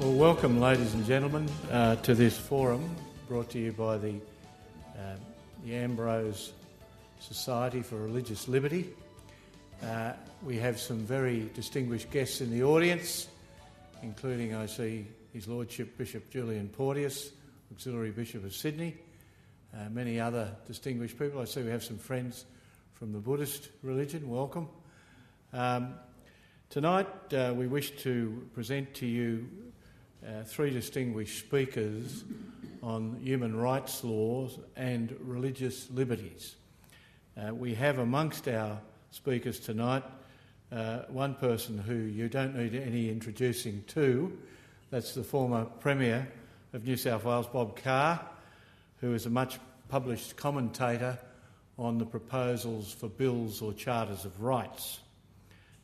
Well, welcome, ladies and gentlemen, to this forum brought to you by the Ambrose Society for Religious Liberty. We have some very distinguished guests in the audience, including, I see, His Lordship Bishop Julian Porteous, Auxiliary Bishop of Sydney, many other distinguished people. I see we have some friends from the Buddhist religion. Welcome. Tonight we wish to present to you three distinguished speakers on human rights laws and religious liberties. We have amongst our speakers tonight one person who you don't need any introducing to. That's the former Premier of New South Wales, Bob Carr, who is a much published commentator on the proposals for bills or charters of rights.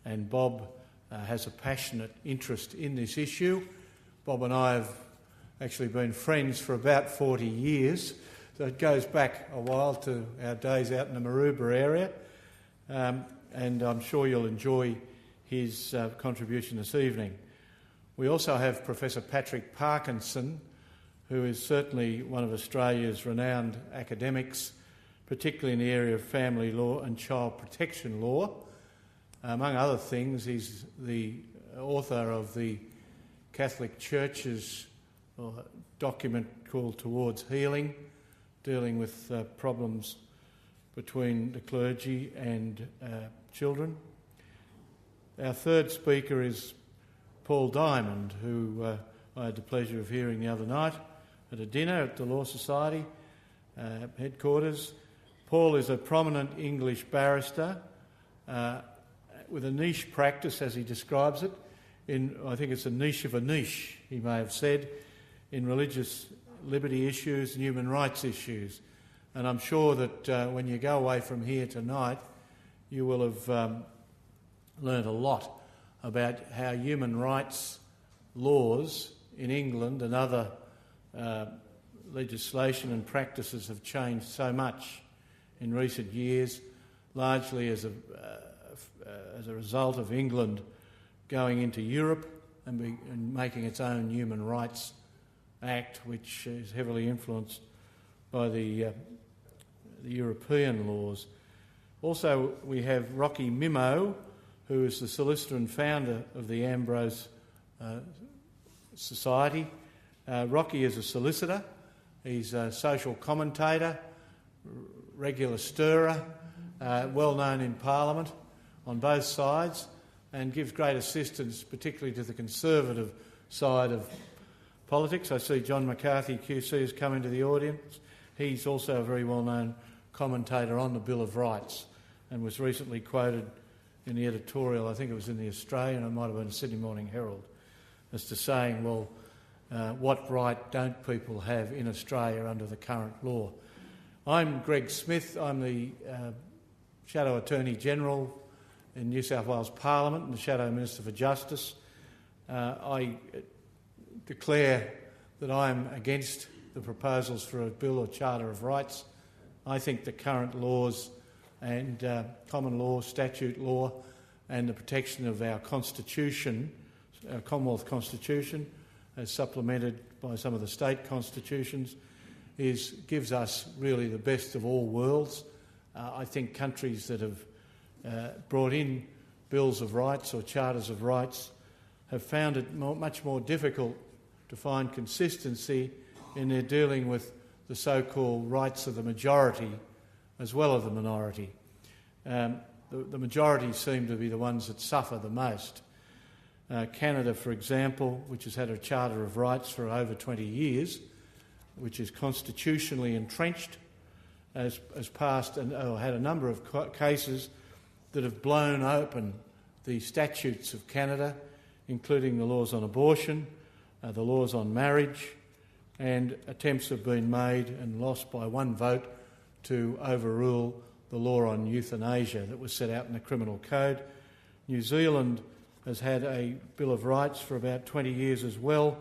And Bob has a passionate interest in this issue. Bob and I have actually been friends for about 40 years, so it goes back a while to our days out in the Maroubra area, and I'm sure you'll enjoy his contribution this evening. We also have Professor Patrick Parkinson, who is certainly one of Australia's renowned academics, particularly in the area of family law and child protection law. Among other things, he's the author of the Catholic Church's document called Towards Healing, dealing with problems between the clergy and children. Our third speaker is Paul Diamond, who I had the pleasure of hearing the other night at a dinner at the Law Society headquarters. Paul is a prominent English barrister with a niche practice, as he describes it, I think it's a niche of a niche, he may have said, in religious liberty issues and human rights issues. And I'm sure that when you go away from here tonight, you will have learned a lot about how human rights laws in England and other legislation and practices have changed so much in recent years, largely as a result of England going into Europe and making its own Human Rights Act, which is heavily influenced by the European laws. Also, we have Rocky Mimo, who is the solicitor and founder of the Ambrose Society. Rocky is a solicitor. He's a social commentator, regular stirrer, well known in Parliament on both sides, and gives great assistance, particularly to the conservative side of politics. I see John McCarthy QC has come into the audience. He's also a very well-known commentator on the Bill of Rights and was recently quoted in the editorial, I think it was in the Australian, it might have been the Sydney Morning Herald, as to saying, well, what right don't people have in Australia under the current law? I'm Greg Smith. I'm the Shadow Attorney General in New South Wales Parliament and the Shadow Minister for Justice. I declare that I am against the proposals for a bill or charter of rights. I think the current laws and common law, statute law, and the protection of our Constitution, our Commonwealth Constitution, as supplemented by some of the state constitutions, gives us really the best of all worlds. I think countries that have brought in bills of rights or charters of rights have found it much more difficult to find consistency in their dealing with the so-called rights of the majority as well as the minority. The majority seem to be the ones that suffer the most. Canada, for example, which has had a Charter of Rights for over 20 years, which is constitutionally entrenched, has passed and had a number of cases that have blown open the statutes of Canada, including the laws on abortion, the laws on marriage, and attempts have been made and lost by one vote to overrule the law on euthanasia that was set out in the Criminal Code. New Zealand has had a Bill of Rights for about 20 years as well,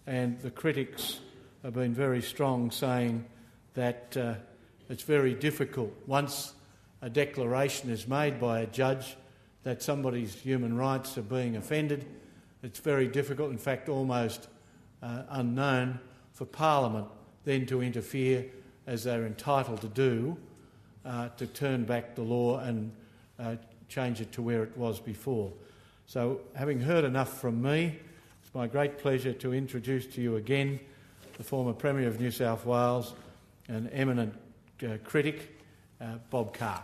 and the critics have been very strong, saying that it's very difficult once a declaration is made by a judge that somebody's human rights are being offended, It's very difficult, in fact almost unknown, for Parliament then to interfere, as they're entitled to do, to turn back the law and change it to where it was before. So, having heard enough from me, it's my great pleasure to introduce to you again the former Premier of New South Wales and eminent critic, Bob Carr.